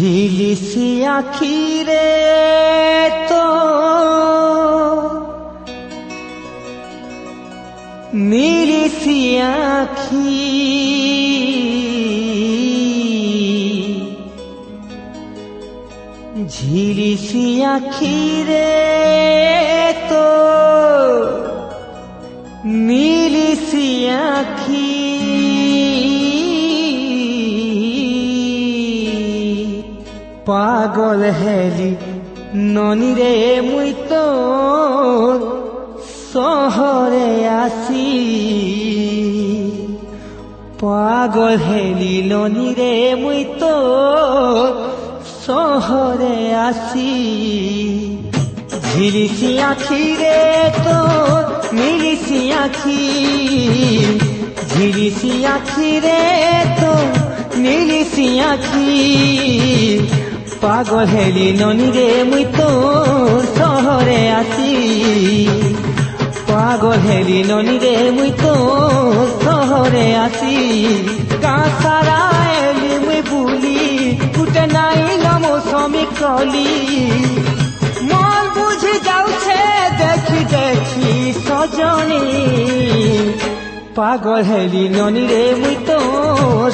ঝিলিসি আখিরে তো নিলিসি আখি ঝিলিসি আখিরে তো নিলিসি আখি পাগল হেলি ননিরে মুই তো শহরে আসি পাগল হেলি ননিরে মুই তো শহরে আসি ঝিলিসি আখিরে তো মিলিসি আখি ঝিলিসি আখিরে তো মিলিসি আখি পাগল হেলি ননিরে মুই তো শহরে আসি পাগল হেলি ননিরে মুই তো শহরে আসি গাঁ সারা এলি মুই বুলি ফুটে নাই মৌসুমী কলি মন বুঝি যাচ্ছে দেখি দেখি সজনী পাগল হেলি ননিরে মুই তো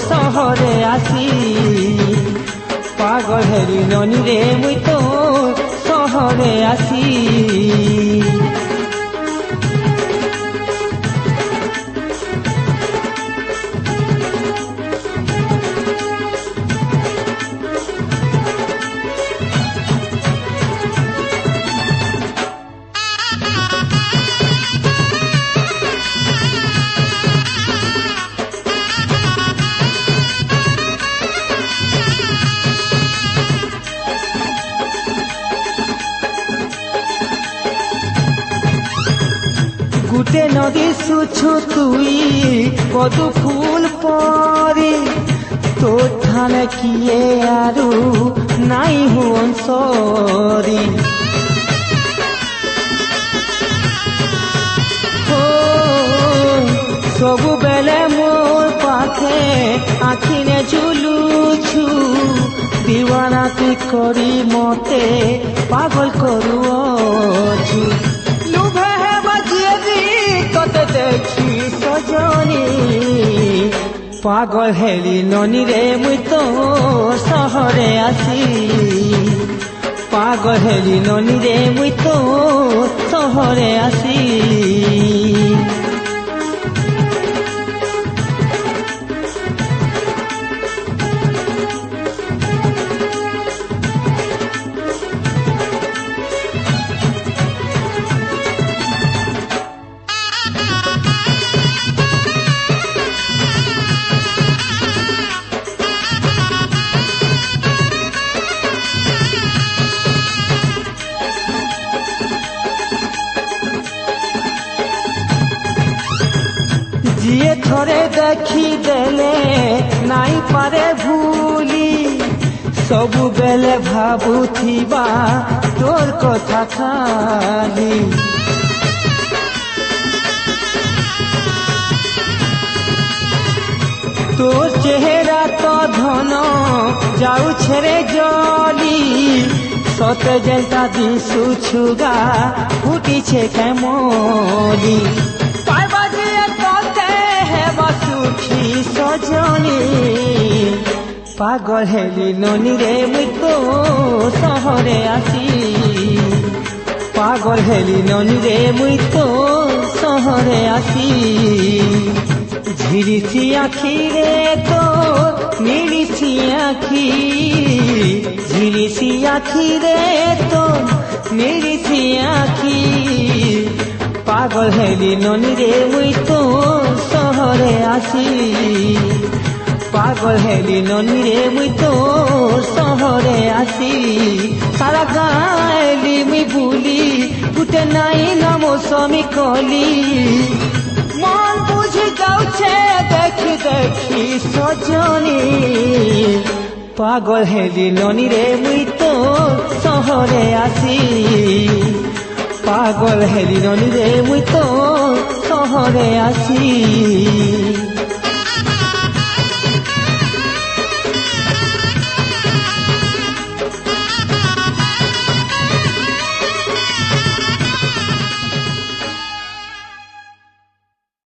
শহরে আসি পাগল হেলি ননিরে মুই তো শহরে আসি গুটে নদী সুছু তুই কদু ফুল পরে তোর ঠানে কিয়ে আরু নাই হুন সরি সবুবেলে মোর পাখে আখিনে ঝুলুছু দিওয়ানা তুই করি মতে পাগল করুছু দেখি সজনী পাগল হেলি ননিরে মুই তো শহরে আসি পাগল হেলি ননিরে মুই তো শহরে আসি जिए थोड़े देखी देले नाई पारे भूली सबु बेले भाबुथिबा तोर कथा खाली तोर चेहरा तो धन जाऊ छेरे जली सते जेलता दिसु छुगा फुटी छे केमली सुखी सजनी पागल हेली ननिरे मुई तो शहरे आसी पागल हेली ननिरे मुई तो शहरे आसी झिलिसी आखिरे तो मिलिसी आखी झिलिसी आखिरे तो मिलिसी आखी पागल हेली ननिरे मुई तो शहरे आसी पागल हेली ननिरे मुई तो शहरे आसी सारा गाँ एली मुई बुली गुटे नाई ना मौसमी कली मन बुझी जाऊे देखी देखी सजनी पागल हेली ननिरे मुई तो शहरे आसी पागल हेली ननिरे मुई तो শহরে আসি।